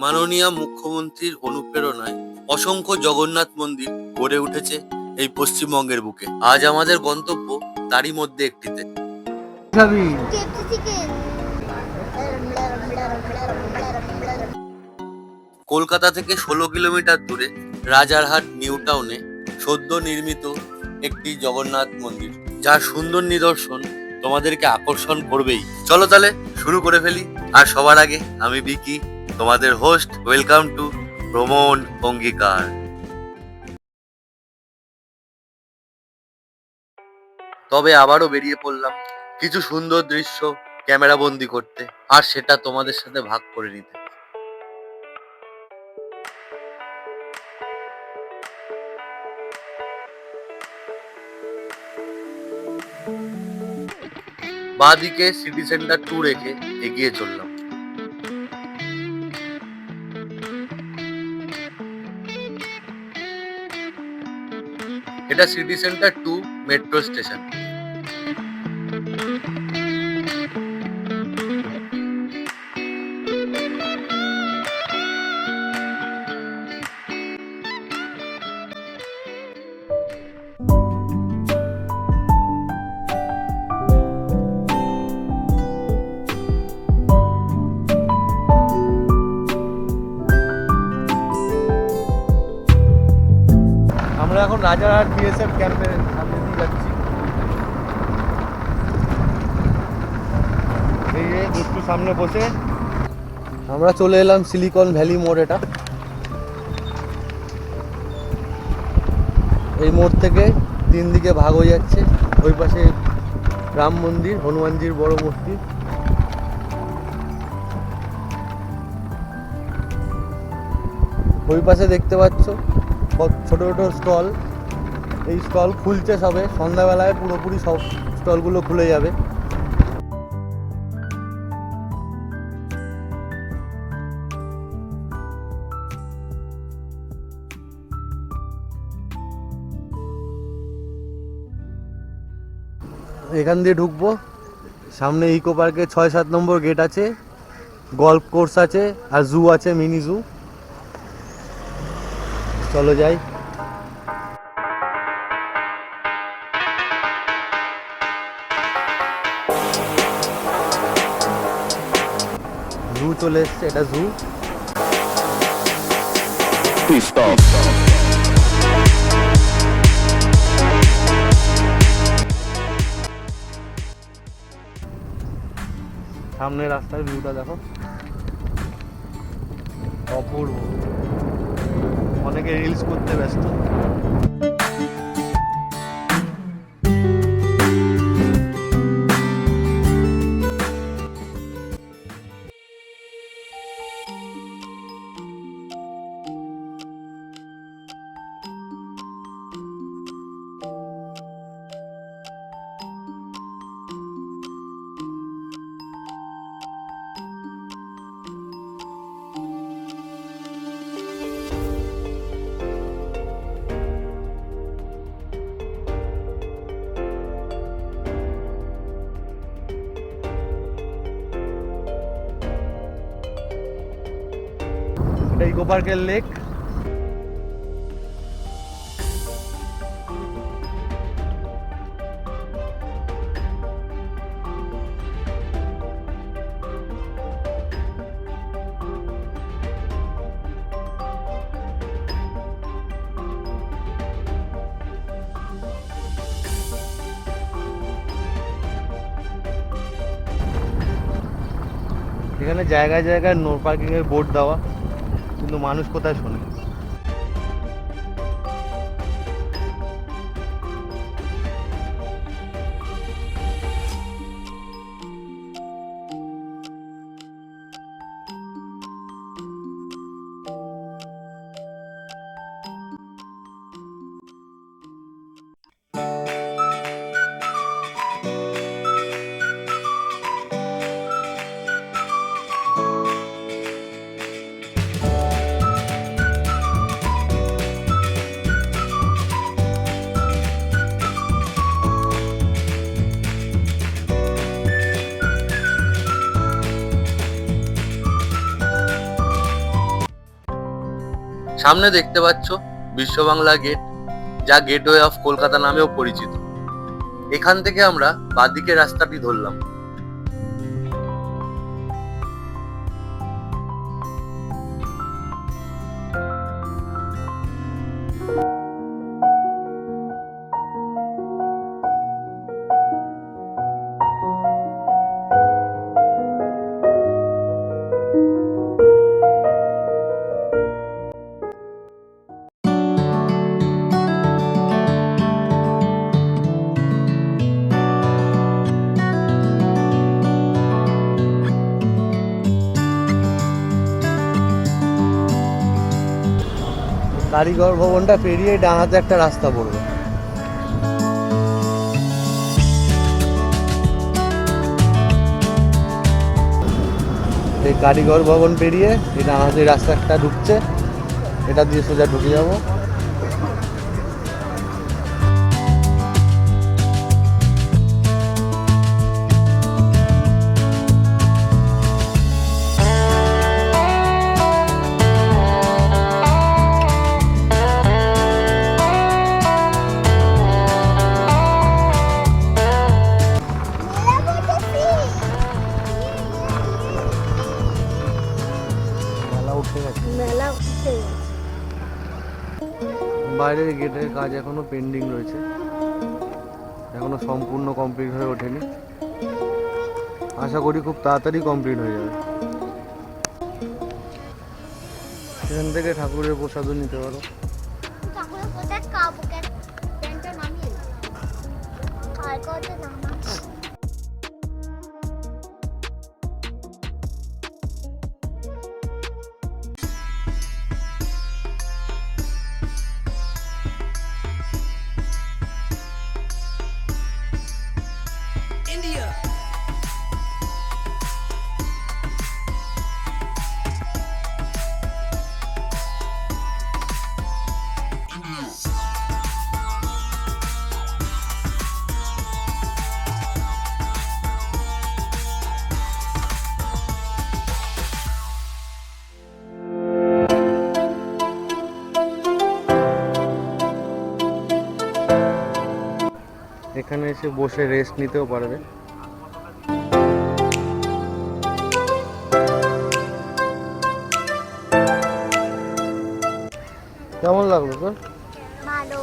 মাননীয় মুখ্যমন্ত্রীর অনুপ্রেরণায় অসংখ্য জগন্নাথ মন্দির গড়ে উঠেছে এই পশ্চিমবঙ্গের বুকে। আজ আমাদের গন্তব্য তারই মধ্যে একটিতে। কলকাতা থেকে ১৬ কিলোমিটার দূরে রাজারহাট নিউ টাউনে সদ্য নির্মিত একটি জগন্নাথ মন্দির, যার সুন্দর নিদর্শন তোমাদেরকে আকর্ষণ করবেই। চলো তাহলে শুরু করে ফেলি। আর সবার আগে আমি বিকি, তোমাদের হোস্ট। ওয়েলকাম টু ভ্রমণ অঙ্গীকার। তবে আবারও বেরিয়ে পড়লাম কিছু সুন্দর দৃশ্য ক্যামেরা বন্দি করতে, আর সেটা তোমাদের সাথে ভাগ করে নিতে। বাঁদিকে সিটি সেন্টার 2 রেখে এগিয়ে চললাম। এটা সিটি সেন্টার 2 মেট্রো স্টেশন। আমরা এখন রাজারহাট বিএসএফ ক্যাম্পের সামনে দিয়ে যাচ্ছি। এই যে একটু সামনে বসে আমরা চলে এলাম সিলিকন ভ্যালি মোড়। এটা এই মোড় থেকে 3 দিকে ভাগ হয়ে যাচ্ছে। ওই পাশে রাম মন্দির, হনুমানজির বড় মূর্তি। ওই পাশে দেখতে পাচ্ছ ছোট ছোট স্টল। এই স্টল খুলছে সবে, সন্ধ্যাবেলায় পুরোপুরি সব স্টলগুলো খুলে যাবে। এখান দিয়ে ঢুকবো। সামনে ইকো পার্কে ৬-৭ নম্বর গেট আছে, গল্ফ কোর্স আছে, আর জু আছে, মিনি জু। চলো যাই। জু চলে এসছে, এটা জু। সামনে রাস্তার ভিউটা দেখো, অপূর্ব। অনেকে রিলস করতে ব্যস্ত। এটা ইকো পার্কের লেক। এখানে জায়গায় জায়গায় নো পার্কিং এর বোর্ড দেওয়া, কিন্তু মানুষ কোথায় শোনে। সামনে দেখতে পাচ্ছ বিশ্ব বাংলা গেট, যা গেটওয়ে অফ কলকাতা নামেও পরিচিত। এখান থেকে আমরা বাঁদিকে রাস্তাটি ধরলাম। কারিগর ভবনটা পেরিয়ে ডাঙাতে একটা রাস্তা পড়বে। এই কারিগর ভবন পেরিয়ে এই ডাঙাতে রাস্তা একটা ঢুকছে, এটা দিয়ে সোজা ঢুকে যাবো। বাইরের গেটের কাজ এখনো পেন্ডিং রয়েছে, এখনো সম্পূর্ণ কমপ্লিট হয়ে ওঠেনি। আশা করি খুব তাড়াতাড়ি কমপ্লিট হয়ে যাবে। সেখান থেকে ঠাকুরের প্রসাদও নিতে পারো। এখানে এসে বসে রেস্ট নিতেও পারবে। কেমন লাগলো তোর? ভালো।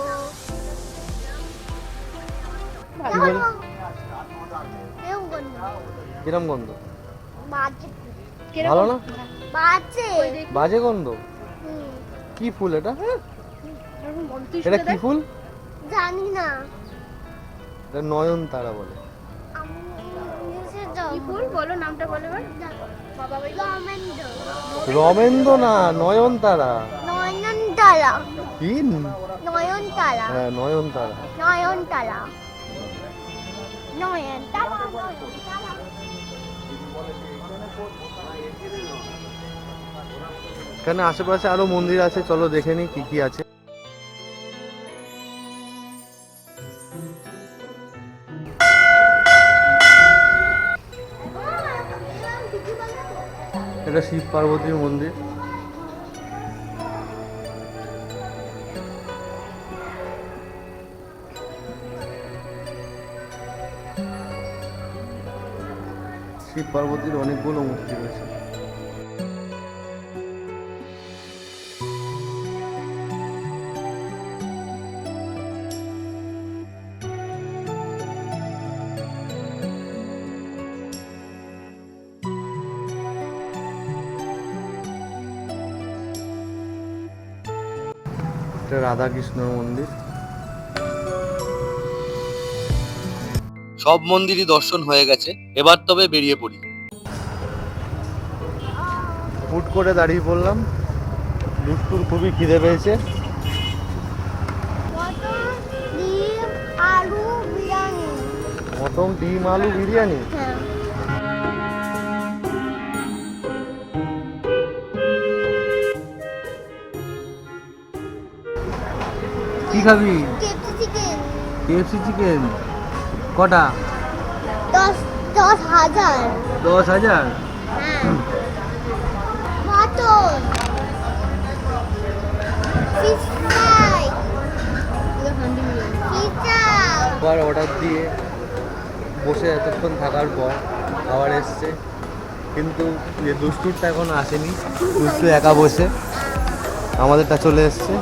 কিরম গন্ধ? বাজে। ভালো না? বাজে। বাজে গন্ধ? কি ফুল এটা? এটা কি ফুল? জানি না। এটা নয়নতারা বলে। কি ফুল বলো, নামটা বলো এবার। রমেন্দ্র না, নয়নতারা। নয়নতারা। কি? নয়নতারা। হ্যাঁ, নয়নতারা। নয়নতারা। নয়নতারা। এখানে আশেপাশে আরো মন্দির আছে, চলো দেখে নি কি কি আছে। এটা শিব পার্বতীর মন্দির। শিব পার্বতীর অনেকগুলো মূর্তি রয়েছে। রাধা কৃষ্ণর মন্দির। সব মন্দিরই দর্শন হয়ে গেছে, এবার তবে বেরিয়ে পড়ি। হুট করে দাঁড়িয়ে পড়লাম, দুষ্টুর খুবই খিদে পেয়েছে। মটন ডিম আলু বিরিয়ানি। কি খাবি? KFC chicken. কটা? 10,000। 10,000? মটন। ফিশ ফ্রাই পিৎজা আবার অর্ডার দিয়ে বসে এতক্ষণ থাকার পর খাবার এসছে, কিন্তু দুষ্টুরটা এখনো আসেনি। দুষ্টু একা বসে, আমাদেরটা চলে এসছে।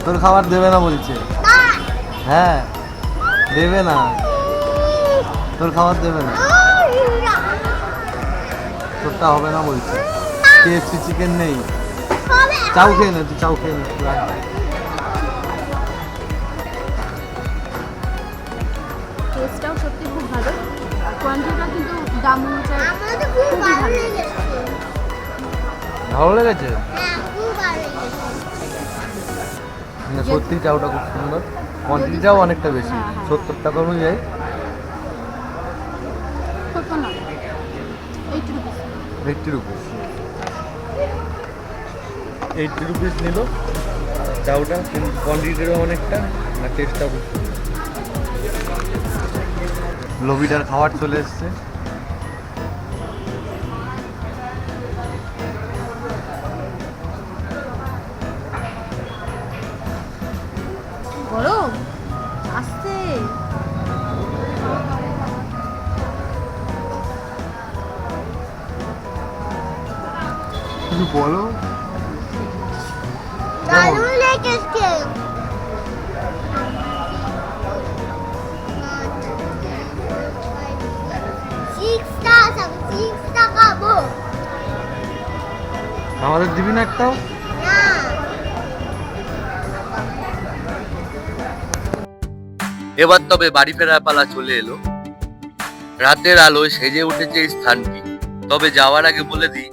তোর খাবার দেবে না বলছে। হ্যাঁ দেবে না, তোর খাবার দেবে না, তোরটা হবে না বলছে। KFC চিকেন নেই, চাউ খেয়ে নে, তুই চাউ খেয়ে নে। টেস্টটাও সত্যি খুব ভালো, কোয়ান্টিটিটা কিন্তু দাম অনুযায়ী আমার তো খুব ভালো লেগেছে। ভালো লেগেছে হ্যাঁ খুব ভালো লেগেছে। না, সত্যি চাউটা খুব সুন্দর, কোয়ান্টিটিটাও অনেকটা বেশি। হ্যাঁ, হ্যাঁ। 70 টাকা অনুযায়ী কত না 80 রুপিস। 80 রুপিস, 80 রুপিস নিল চাউটা, কিন্তু কোয়ান্টিটিটাও অনেকটা, আর টেস্টটাও খুব সুন্দর। লবিটার খাবার চলে এসছে। গরম আসতে তুমি বলো। দারুণ লেগেছে। সিক্সটা খাবো আমাদের দিবি না একটাও? না। এবার তবে বাড়ি ফেরার পালা চলে এলো। রাতের আলোয় সেজে উঠেছে এই স্থানটি। তবে যাওয়ার আগে বলে দিই,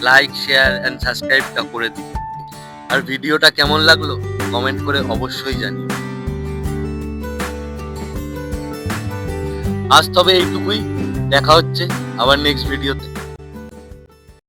লাইক, শেয়ার এন্ড সাবস্ক্রাইবটা করে দিই। আর ভিডিওটা কেমন লাগলো কমেন্ট করে অবশ্যই জানিও। আজ তবে এইটুকুই, দেখা হচ্ছে আবার নেক্সট ভিডিওতে।